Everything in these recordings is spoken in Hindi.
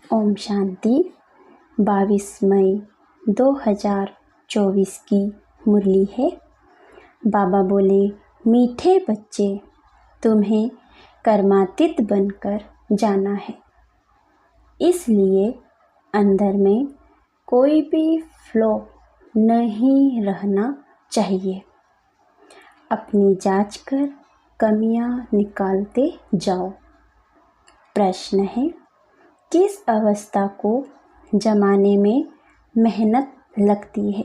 ओम शांति। 22 मई 2024 की मुरली है। बाबा बोले, मीठे बच्चे, तुम्हें कर्मातीत बनकर जाना है। इसलिए अंदर में कोई भी फ्लो नहीं रहना चाहिए। अपनी जांच कर कमियां निकालते जाओ। प्रश्न है, किस अवस्था को जमाने में मेहनत लगती है,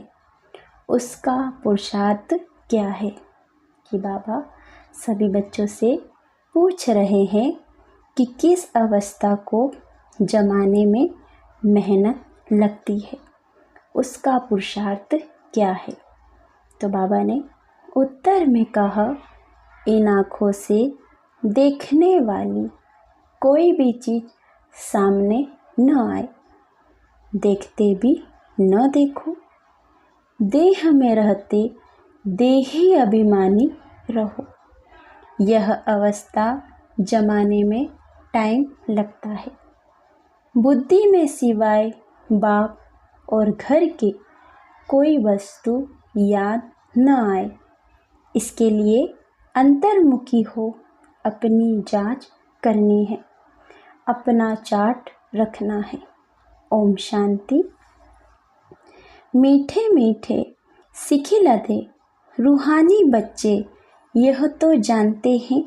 उसका पुरुषार्थ क्या है? कि बाबा सभी बच्चों से पूछ रहे हैं कि किस अवस्था को जमाने में मेहनत लगती है, उसका पुरुषार्थ क्या है? तो बाबा ने उत्तर में कहा, इन आँखों से देखने वाली कोई भी चीज़ सामने न आए, देखते भी न देखो। देह में रहते देही अभिमानी रहो। यह अवस्था जमाने में टाइम लगता है। बुद्धि में सिवाय बाप और घर के कोई वस्तु याद न आए, इसके लिए अंतर्मुखी हो अपनी जांच करनी है, अपना चार्ट रखना है। ओम शांति। मीठे मीठे सिखिलते रूहानी बच्चे यह तो जानते हैं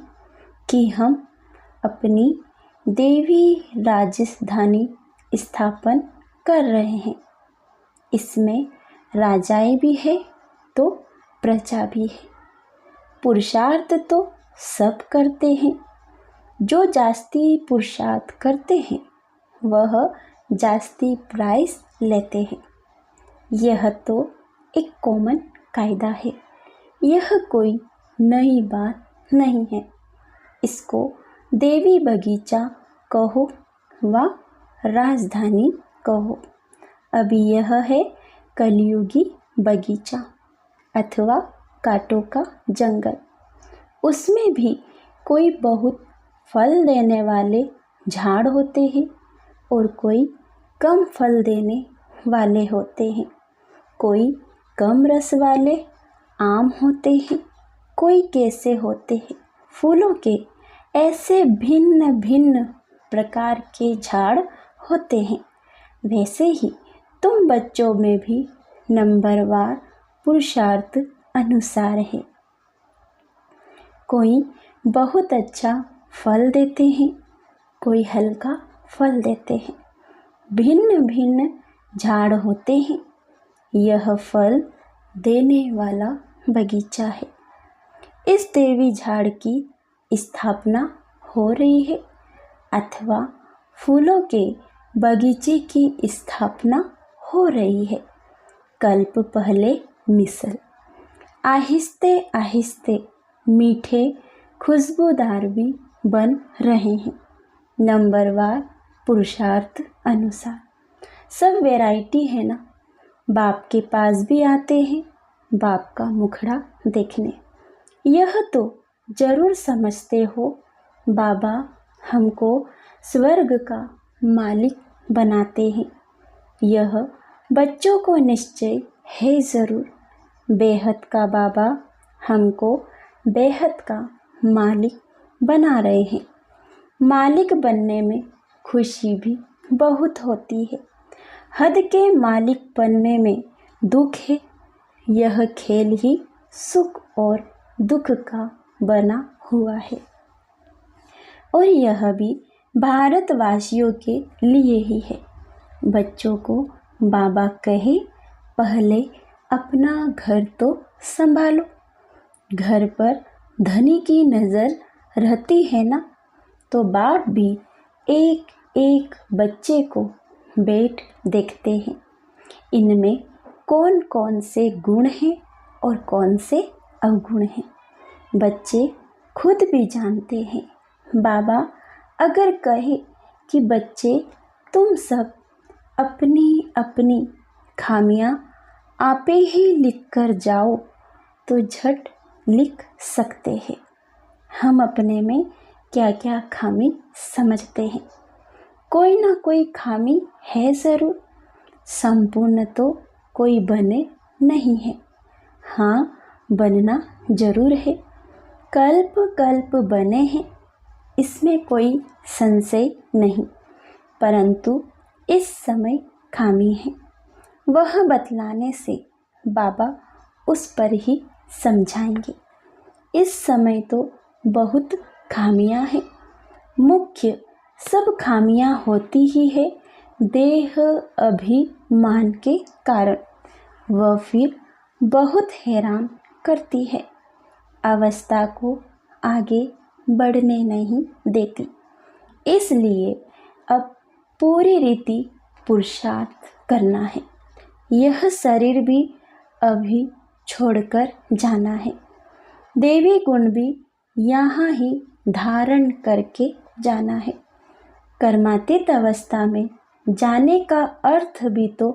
कि हम अपनी देवी राजधानी स्थापन कर रहे हैं। इसमें राजाएं भी है तो प्रजा भी है। पुरुषार्थ तो सब करते हैं। जो जास्ती पुरुषार्थ करते हैं वह जास्ती प्राइज लेते हैं। यह तो एक कॉमन कायदा है। यह कोई नई बात नहीं है। इसको देवी बगीचा कहो व राजधानी कहो। अभी यह है कलयुगी बगीचा अथवा कांटों का जंगल। उसमें भी कोई बहुत फल देने वाले झाड़ होते हैं और कोई कम फल देने वाले होते हैं। कोई कम रस वाले आम होते हैं, कोई कैसे होते हैं फूलों के। ऐसे भिन्न भिन्न प्रकार के झाड़ होते हैं। वैसे ही तुम बच्चों में भी नंबरवार पुरुषार्थ अनुसार है। कोई बहुत अच्छा फल देते हैं, कोई हल्का फल देते हैं। भिन्न भिन्न झाड़ होते हैं। यह फल देने वाला बगीचा है। इस देवी झाड़ की स्थापना हो रही है अथवा फूलों के बगीचे की स्थापना हो रही है। कल्प पहले मिसल आहिस्ते आहिस्ते मीठे खुशबूदार भी बन रहे हैं। नंबरवार पुरुषार्थ अनुसार सब वैरायटी है ना। बाप के पास भी आते हैं बाप का मुखड़ा देखने। यह तो जरूर समझते हो बाबा हमको स्वर्ग का मालिक बनाते हैं। यह बच्चों को निश्चय है ज़रूर। बेहद का बाबा हमको बेहद का मालिक बना रहे हैं। मालिक बनने में खुशी भी बहुत होती है। हद के मालिक बनने में दुख है। यह खेल ही सुख और दुख का बना हुआ है और यह भी भारतवासियों के लिए ही है। बच्चों को बाबा कहे, पहले अपना घर तो संभालो। घर पर धनी की नज़र रहती है ना, तो बाप भी एक एक बच्चे को बैठ देखते हैं। इनमें कौन कौन से गुण हैं और कौन से अवगुण हैं, बच्चे खुद भी जानते हैं। बाबा अगर कहे कि बच्चे तुम सब अपनी अपनी खामियां आपे ही लिख कर जाओ, तो झट लिख सकते हैं। हम अपने में क्या क्या खामी समझते हैं। कोई ना कोई खामी है ज़रूर। संपूर्ण तो कोई बने नहीं है, हाँ बनना जरूर है। कल्प कल्प बने हैं, इसमें कोई संशय नहीं, परंतु इस समय खामी है। वह बतलाने से बाबा उस पर ही समझाएंगे। इस समय तो बहुत खामियां हैं। मुख्य सब खामियां होती ही है देह अभिमान के कारण। वह फिर बहुत हैरान करती है, अवस्था को आगे बढ़ने नहीं देती। इसलिए अब पूरी रीति पुरुषार्थ करना है। यह शरीर भी अभी छोड़कर जाना है। देवी गुण भी यहाँ ही धारण करके जाना है। कर्मातीत अवस्था में जाने का अर्थ भी तो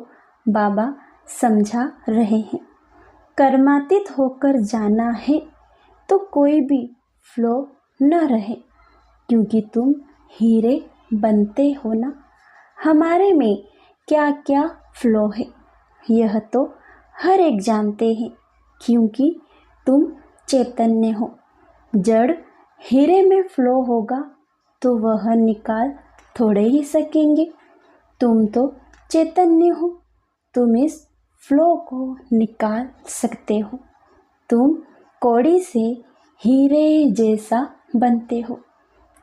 बाबा समझा रहे हैं। कर्मातीत होकर जाना है तो कोई भी फ्लो न रहे, क्योंकि तुम हीरे बनते हो ना। हमारे में क्या क्या फ्लो है यह तो हर एक जानते हैं, क्योंकि तुम चैतन्य हो। जड़ हीरे में फ्लो होगा तो वह निकाल थोड़े ही सकेंगे। तुम तो चैतन्य हो, तुम इस फ्लो को निकाल सकते हो। तुम कौड़ी से हीरे जैसा बनते हो।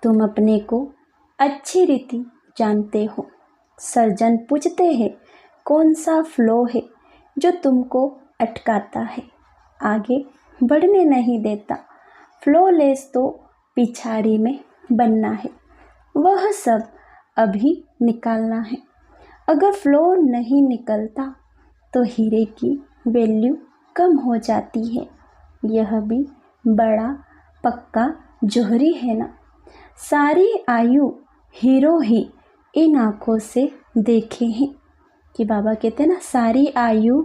तुम अपने को अच्छी रीति जानते हो। सर्जन पूछते हैं कौन सा फ्लो है जो तुमको अटकाता है, आगे बढ़ने नहीं देता। फ्लोलेस तो पिछाड़ी में बनना है, वह सब अभी निकालना है। अगर फ्लो नहीं निकलता तो हीरे की वैल्यू कम हो जाती है। यह भी बड़ा पक्का जोहरी है ना। सारी आयु हीरो ही इन आँखों से देखे हैं, कि बाबा कहते हैं ना, सारी आयु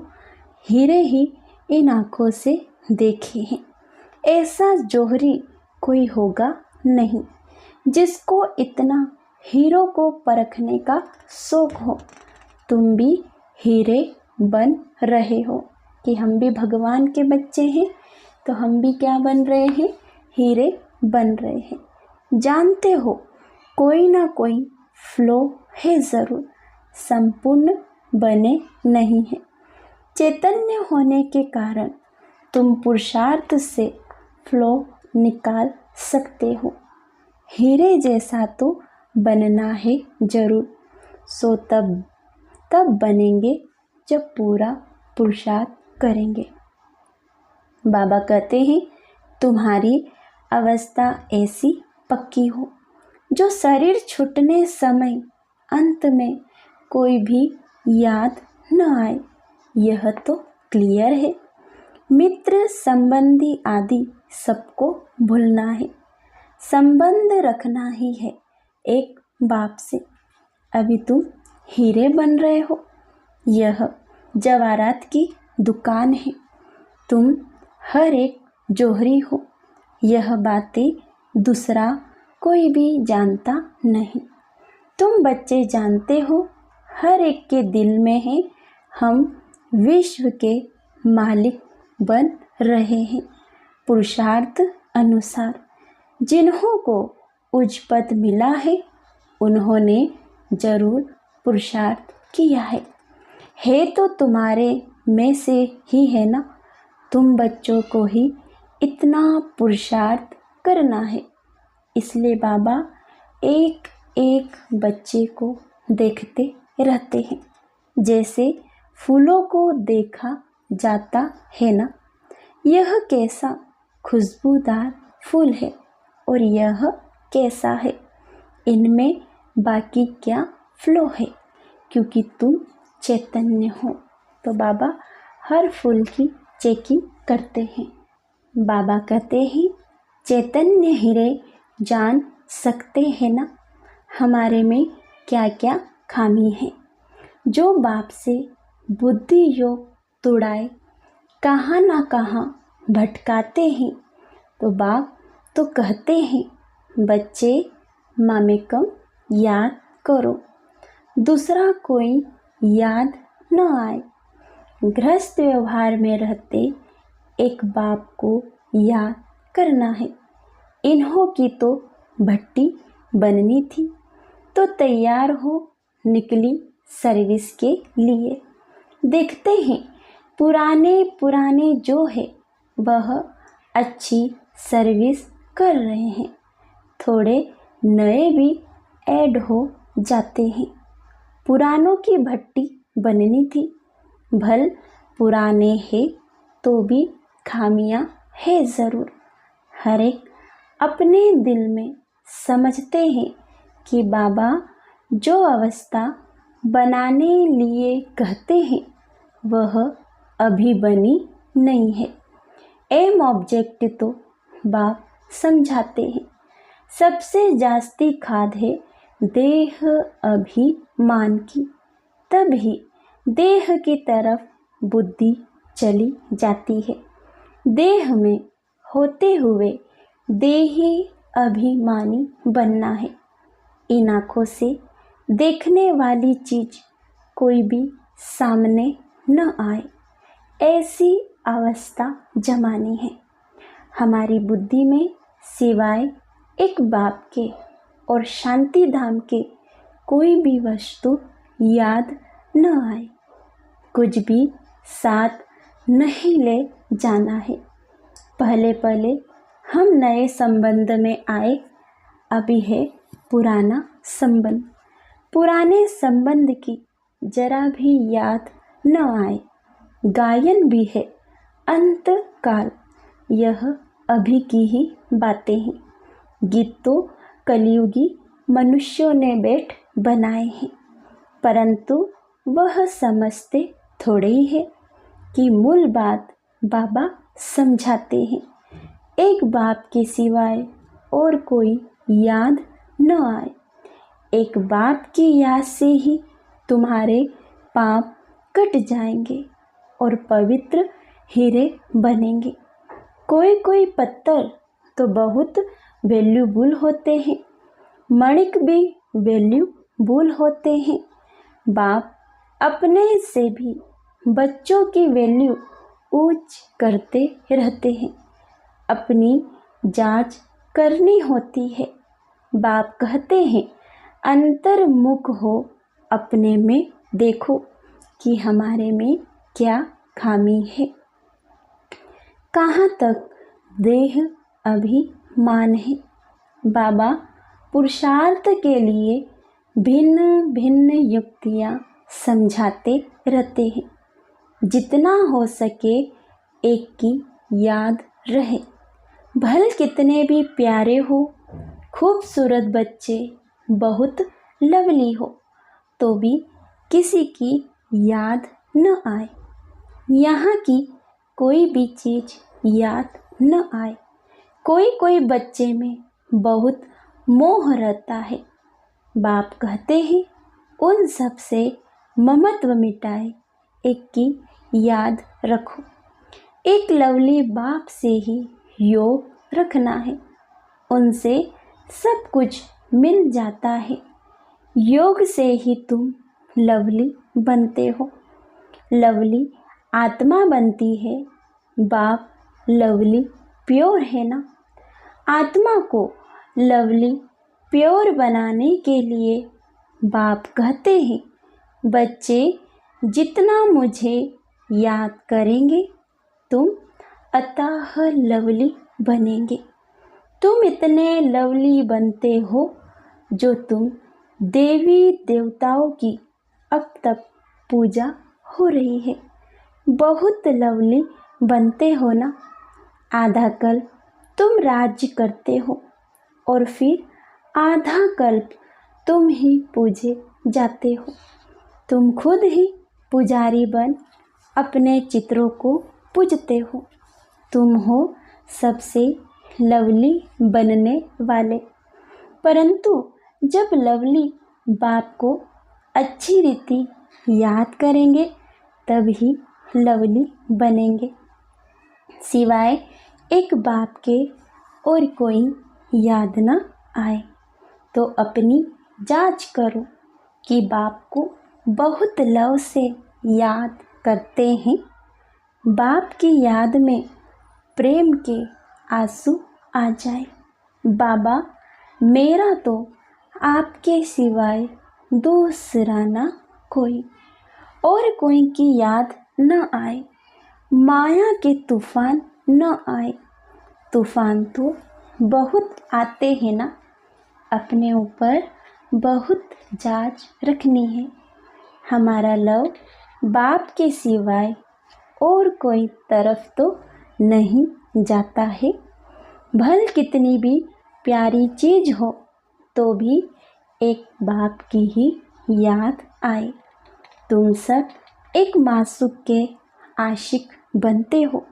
हीरे ही इन आँखों से देखे हैं। ऐसा जोहरी कोई होगा नहीं जिसको इतना हीरो को परखने का शौक हो। तुम भी हीरे बन रहे हो कि हम भी भगवान के बच्चे हैं, तो हम भी क्या बन रहे हैं, हीरे बन रहे हैं। जानते हो कोई ना कोई फ्लो है ज़रूर, संपूर्ण बने नहीं है। चैतन्य होने के कारण तुम पुरुषार्थ से फ्लो निकाल सकते हो। हीरे जैसा तो बनना है जरूर, सो तब बनेंगे जब पूरा पुरुषार्थ करेंगे। बाबा कहते हैं तुम्हारी अवस्था ऐसी पक्की हो जो शरीर छूटने समय अंत में कोई भी याद न आए। यह तो क्लियर है। मित्र संबंधी आदि सबको भूलना है। संबंध रखना ही है एक बाप से। अभी तुम हीरे बन रहे हो, यह जवाहरात की दुकान है। तुम हर एक जोहरी हो। यह बातें दूसरा कोई भी जानता नहीं। तुम बच्चे जानते हो, हर एक के दिल में है हम विश्व के मालिक बन रहे हैं। पुरुषार्थ अनुसार जिन्हों को उच्च पद मिला है उन्होंने जरूर पुरुषार्थ किया है तो तुम्हारे में से ही है ना। तुम बच्चों को ही इतना पुरुषार्थ करना है। इसलिए बाबा एक एक बच्चे को देखते रहते हैं, जैसे फूलों को देखा जाता है ना। यह कैसा खुशबूदार फूल है और यह कैसा है, इनमें बाकी क्या फ्लो है, क्योंकि तुम चैतन्य हो। तो बाबा हर फूल की चेकिंग करते हैं। बाबा कहते हैं चैतन्य हीरे जान सकते हैं ना हमारे में क्या क्या खामी है। जो बाप से बुद्धि योग तुड़ाए कहाँ ना कहाँ भटकाते हैं, तो बाप तो कहते हैं बच्चे मामेकम याद करो, दूसरा कोई याद न आए। गृहस्थ व्यवहार में रहते एक बाप को याद करना है। इन्हों की तो भट्टी बननी थी, तो तैयार हो निकली सर्विस के लिए। देखते हैं पुराने पुराने जो है वह अच्छी सर्विस कर रहे हैं, थोड़े नए भी ऐड हो जाते हैं। पुरानों की भट्टी बननी थी, भल पुराने हैं तो भी खामियां है ज़रूर। हर एक अपने दिल में समझते हैं कि बाबा जो अवस्था बनाने लिए कहते हैं वह अभी बनी नहीं है। एम ऑब्जेक्ट तो बाप समझाते हैं। सबसे जास्ती खाद है देह अभिमान की, तभी देह की तरफ बुद्धि चली जाती है। देह में होते हुए देही अभिमानी बनना है। इन आँखों से देखने वाली चीज कोई भी सामने न आए, ऐसी अवस्था जमानी है। हमारी बुद्धि में सिवाय एक बाप के और शांति धाम के कोई भी वस्तु याद न आए। कुछ भी साथ नहीं ले जाना है। पहले पहले हम नए संबंध में आए, अभी है पुराना संबंध। पुराने संबंध की जरा भी याद न आए। गायन भी है अंत काल, यह अभी की ही बातें हैं। गीत तो कलयुगी मनुष्यों ने बैठ बनाए हैं, परंतु वह समझते थोड़े ही है कि मूल बात बाबा समझाते हैं। एक बाप के सिवाय और कोई याद न आए। एक बाप की याद से ही तुम्हारे पाप कट जाएंगे और पवित्र हीरे बनेंगे। कोई कोई पत्थर तो बहुत वैल्यूबल होते हैं, मणिक भी वैल्यूबल होते हैं। बाप अपने से भी बच्चों की वैल्यू ऊंच करते रहते हैं। अपनी जांच करनी होती है। बाप कहते हैं अंतर्मुख हो, अपने में देखो कि हमारे में क्या खामी है, कहाँ तक देह अभिमान है। बाबा पुरुषार्थ के लिए भिन्न भिन्न युक्तियाँ समझाते रहते हैं। जितना हो सके एक की याद रहे। भल कितने भी प्यारे हो, खूबसूरत बच्चे, बहुत लवली हो, तो भी किसी की याद न आए। यहाँ की कोई भी चीज़ याद न आए। कोई कोई बच्चे में बहुत मोह रहता है। बाप कहते हैं उन सब से ममत्व मिटाए, एक की याद रखो। एक लवली बाप से ही योग रखना है, उनसे सब कुछ मिल जाता है। योग से ही तुम लवली बनते हो। लवली आत्मा बनती है। बाप लवली प्योर है ना। आत्मा को लवली प्योर बनाने के लिए बाप कहते हैं बच्चे जितना मुझे याद करेंगे तुम अतः लवली बनेंगे। तुम इतने लवली बनते हो जो तुम देवी देवताओं की अब तक पूजा हो रही है। बहुत लवली बनते हो ना। आधा कल्प तुम राज्य करते हो और फिर आधा कल्प तुम ही पूजे जाते हो। तुम खुद ही पुजारी बन अपने चित्रों को पूजते हो। तुम हो सबसे लवली बनने वाले। परंतु जब लवली बाप को अच्छी रीति याद करेंगे तब ही लवली बनेंगे। सिवाय एक बाप के और कोई याद न आए। तो अपनी जांच करो कि बाप को बहुत लव से याद करते हैं। बाप की याद में प्रेम के आंसू आ जाए। बाबा, मेरा तो आपके सिवाय दूसरा ना कोई, और कोई की याद न आए। माया के तूफान न आए। तूफान तो बहुत आते हैं ना, अपने ऊपर बहुत जांच रखनी है। हमारा लव बाप के सिवाय और कोई तरफ तो नहीं जाता है। भल कितनी भी प्यारी चीज़ हो तो भी एक बाप की ही याद आए। तुम सब एक मासूक के आशिक बनते हो।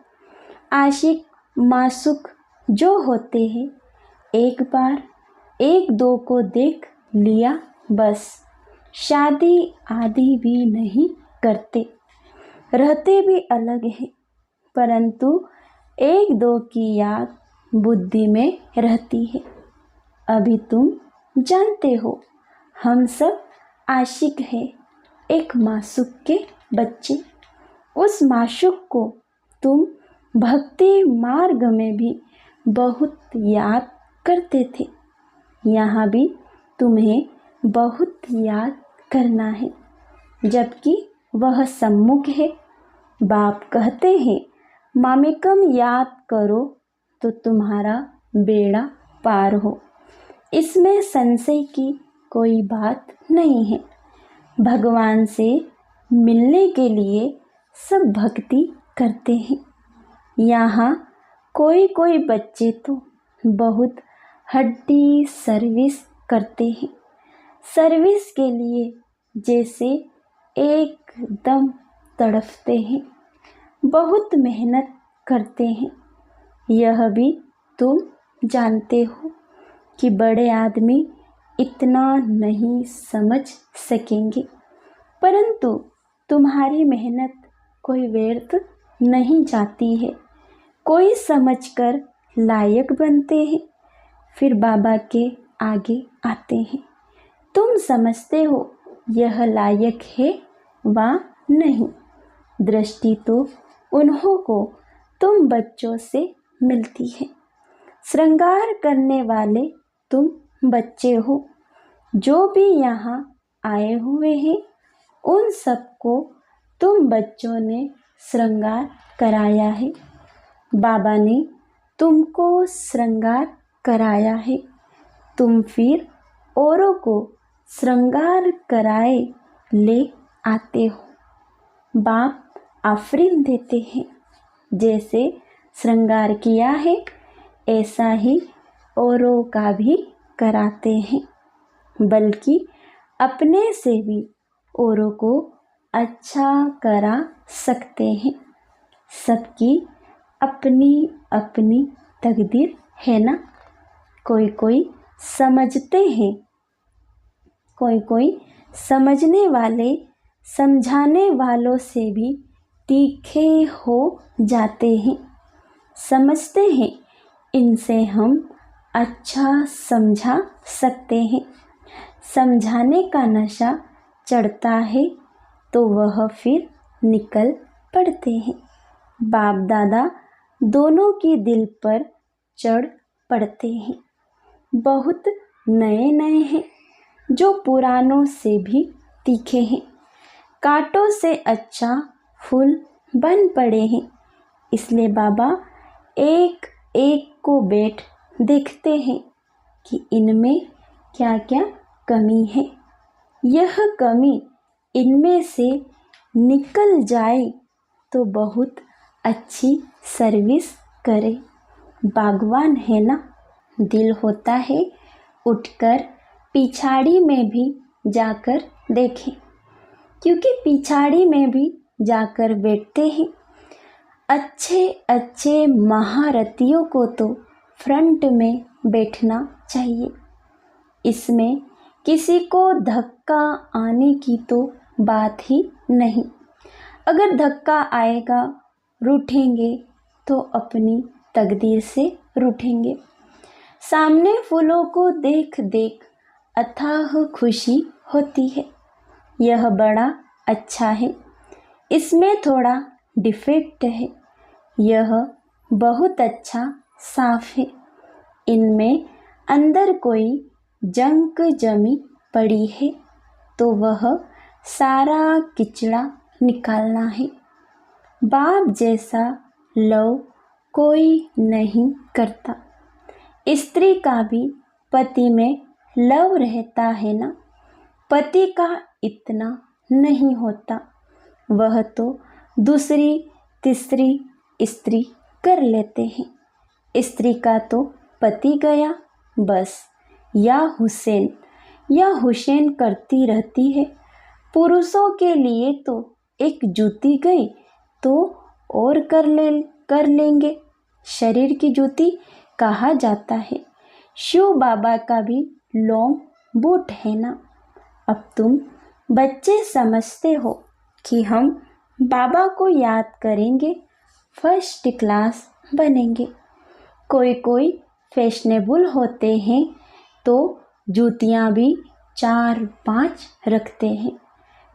आशिक मासूक जो होते हैं, एक बार एक दो को देख लिया बस, शादी आदि भी नहीं करते। रहते भी अलग है, परंतु एक दो की याद बुद्धि में रहती है। अभी तुम जानते हो, हम सब आशिक हैं, एक मासूक के बच्चे। उस मासूक को तुम भक्ति मार्ग में भी बहुत याद करते थे। यहाँ भी तुम्हें बहुत याद करना है, जबकि वह सम्मुख है। बाप कहते हैं, मामेकम याद करो तो तुम्हारा बेड़ा पार हो। इसमें संशय की कोई बात नहीं है। भगवान से मिलने के लिए सब भक्ति करते हैं। यहाँ कोई कोई बच्चे तो बहुत हड्डी सर्विस करते हैं। सर्विस के लिए जैसे एकदम तड़पते हैं, बहुत मेहनत करते हैं। यह भी तुम जानते हो कि बड़े आदमी इतना नहीं समझ सकेंगे, परंतु तुम्हारी मेहनत कोई व्यर्थ नहीं जाती है। कोई समझकर लायक बनते हैं, फिर बाबा के आगे आते हैं। तुम समझते हो यह लायक है वा नहीं। दृष्टि तो उन्हों को तुम बच्चों से मिलती है। श्रृंगार करने वाले तुम बच्चे हो। जो भी यहाँ आए हुए हैं, उन सबको तुम बच्चों ने श्रृंगार कराया है। बाबा ने तुमको श्रृंगार कराया है। तुम फिर औरों को श्रृंगार कराए ले आते हो। बाप आफरीन देते हैं। जैसे श्रृंगार किया है, ऐसा ही औरों का भी कराते हैं, बल्कि अपने से भी औरों को अच्छा करा सकते हैं। सबकी अपनी अपनी तकदीर है ना। कोई कोई समझते हैं, कोई कोई समझने वाले समझाने वालों से भी तीखे हो जाते हैं। समझते हैं इनसे हम अच्छा समझा सकते हैं। समझाने का नशा चढ़ता है तो वह फिर निकल पड़ते हैं। बाप दादा दोनों की दिल पर चढ़ पड़ते हैं। बहुत नए नए हैं जो पुरानों से भी तीखे हैं। कांटों से अच्छा फूल बन पड़े हैं। इसलिए बाबा एक एक को बैठ देखते हैं कि इनमें क्या क्या कमी है। यह कमी इनमें से निकल जाए तो बहुत अच्छी सर्विस करे। बागवान है ना, दिल होता है उठकर पिछाड़ी में भी जाकर देखें, क्योंकि पिछाड़ी में भी जाकर बैठते हैं। अच्छे अच्छे महारथियों को तो फ्रंट में बैठना चाहिए। इसमें किसी को धक्का आने की तो बात ही नहीं। अगर धक्का आएगा, रूठेंगे तो अपनी तकदीर से रूठेंगे। सामने फूलों को देख देख अथाह खुशी होती है। यह बड़ा अच्छा है, इसमें थोड़ा डिफेक्ट है, यह बहुत अच्छा साफ है, इनमें अंदर कोई जंक जमी पड़ी है तो वह सारा किचड़ा निकालना है। बाप जैसा लव कोई नहीं करता। स्त्री का भी पति में लव रहता है ना, पति का इतना नहीं होता, वह तो दूसरी तीसरी स्त्री कर लेते हैं। स्त्री का तो पति गया बस, या हुसैन करती रहती है। पुरुषों के लिए तो एक जूती गई तो और कर लेंगे। शरीर की जूती कहा जाता है। शिव बाबा का भी लॉन्ग बूट है ना। अब तुम बच्चे समझते हो कि हम बाबा को याद करेंगे, फर्स्ट क्लास बनेंगे। कोई फैशनेबल होते हैं तो जूतियाँ भी 4-5 रखते हैं,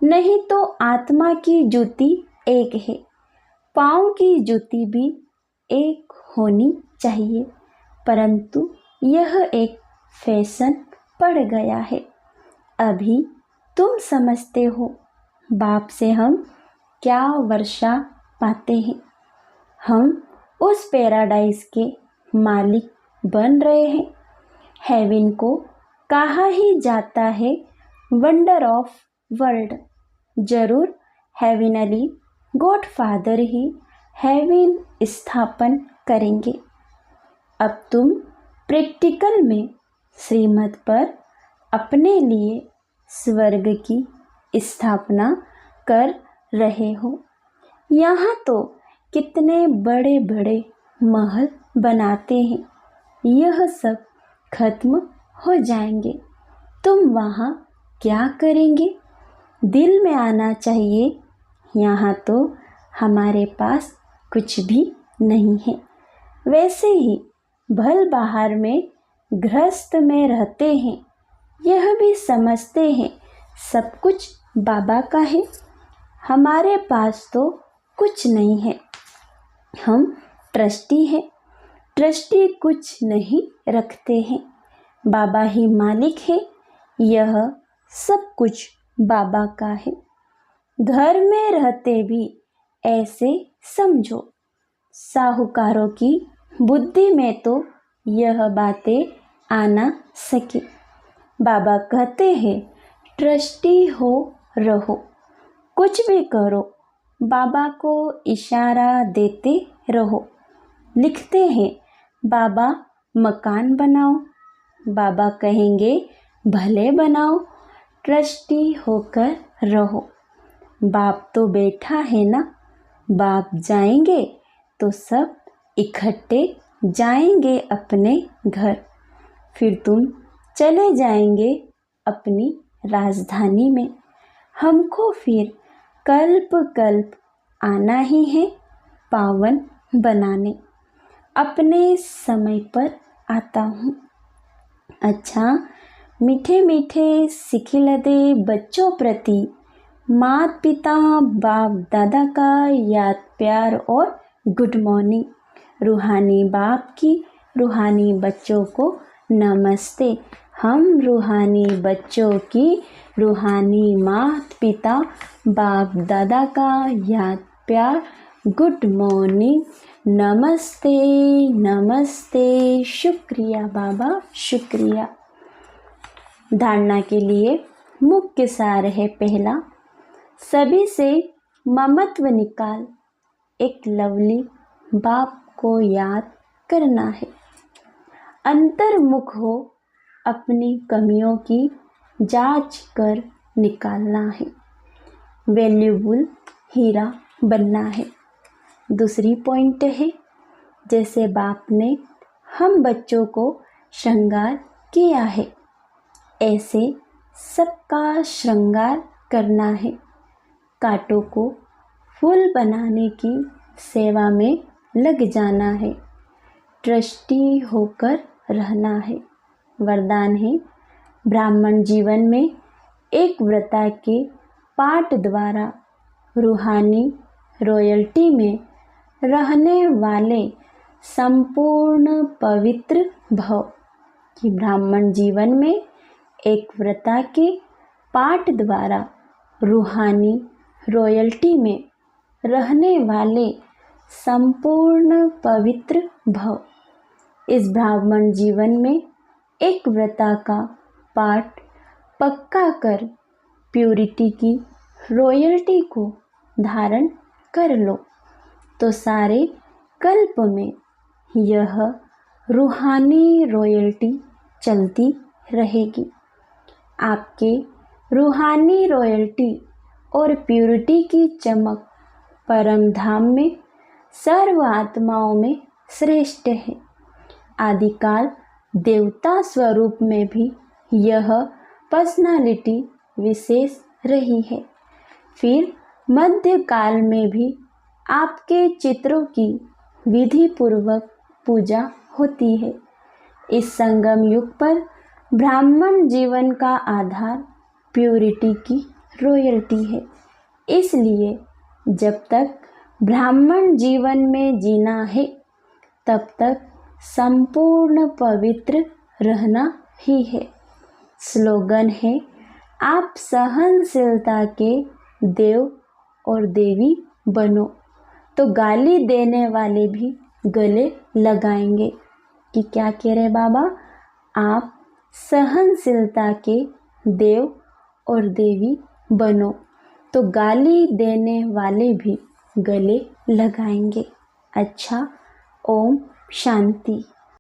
नहीं तो आत्मा की जूती एक है, पाँव की जूती भी एक होनी चाहिए, परंतु यह एक फैशन पड़ गया है। अभी तुम समझते हो बाप से हम क्या वर्षा पाते हैं। हम उस पैराडाइज के मालिक बन रहे हैं। हेवन को कहा ही जाता है वंडर ऑफ वर्ल्ड। जरूर हेवनली गॉड फादर ही हेवन स्थापन करेंगे। अब तुम प्रैक्टिकल में श्रीमत पर अपने लिए स्वर्ग की स्थापना कर रहे हो। यहाँ तो कितने बड़े बड़े महल बनाते हैं, यह सब खत्म हो जाएंगे। तुम वहाँ क्या करेंगे? दिल में आना चाहिए, यहाँ तो हमारे पास कुछ भी नहीं है। वैसे ही भल बाहर में गृहस्थ में रहते हैं, यह भी समझते हैं सब कुछ बाबा का है। हमारे पास तो कुछ नहीं है, हम ट्रस्टी हैं। ट्रस्टी कुछ नहीं रखते हैं, बाबा ही मालिक है। यह सब कुछ बाबा का है। घर में रहते भी ऐसे समझो। साहूकारों की बुद्धि में तो यह बातें आना सके। बाबा कहते हैं ट्रस्टी हो रहो, कुछ भी करो, बाबा को इशारा देते रहो। लिखते हैं बाबा मकान बनाओ, बाबा कहेंगे भले बनाओ, ट्रस्टी होकर रहो। बाप तो बैठा है ना, बाप जाएंगे तो सब इकट्ठे जाएंगे अपने घर, फिर तुम चले जाएंगे अपनी राजधानी में। हमको फिर कल्प कल्प आना ही है पावन बनाने। अपने समय पर आता हूँ। अच्छा, मीठे मीठे सिखिलदे बच्चों प्रति माता पिता बाप दादा का याद प्यार और गुड मॉर्निंग। रूहानी बाप की रूहानी बच्चों को नमस्ते। हम रूहानी बच्चों की रूहानी माता पिता बाप दादा का याद प्यार गुड मॉर्निंग, नमस्ते नमस्ते। शुक्रिया बाबा, शुक्रिया। धारणा के लिए मुख्य सार है पहला, सभी से ममत्व निकाल, एक लवली बाप को याद करना है। अंतर्मुख हो, अपनी कमियों की जांच कर निकालना है। वैल्यूबल हीरा बनना है। दूसरी पॉइंट है, जैसे बाप ने हम बच्चों को श्रृंगार किया है, ऐसे सबका श्रृंगार करना है। कांटों को फूल बनाने की सेवा में लग जाना है। ट्रस्टी होकर रहना है। वरदान है, ब्राह्मण जीवन में एक व्रता के पाठ द्वारा रूहानी रॉयल्टी में रहने वाले संपूर्ण पवित्र भव। कि ब्राह्मण जीवन में एक व्रता के पाठ द्वारा रूहानी रॉयल्टी में रहने वाले संपूर्ण पवित्र भव। इस ब्राह्मण जीवन में एक व्रता का पाठ पक्का कर प्यूरिटी की रॉयल्टी को धारण कर लो तो सारे कल्प में यह रूहानी रॉयल्टी चलती रहेगी। आपके रूहानी रॉयल्टी और प्यूरिटी की चमक परम धाम में सर्व आत्माओं में श्रेष्ठ है। आदिकाल देवता स्वरूप में भी यह पर्सनालिटी विशेष रही है। फिर मध्यकाल में भी आपके चित्रों की विधि पूर्वक पूजा होती है। इस संगम युग पर ब्राह्मण जीवन का आधार प्यूरिटी की रॉयल्टी है। इसलिए जब तक ब्राह्मण जीवन में जीना है तब तक संपूर्ण पवित्र रहना ही है। स्लोगन है, आप सहनशीलता के देव और देवी बनो। तो गाली देने वाले भी गले लगाएंगे कि क्या कह रहे बाबा, आप सहनशीलता के देव और देवी बनो। तो गाली देने वाले भी गले लगाएंगे। अच्छा, ओम शांति।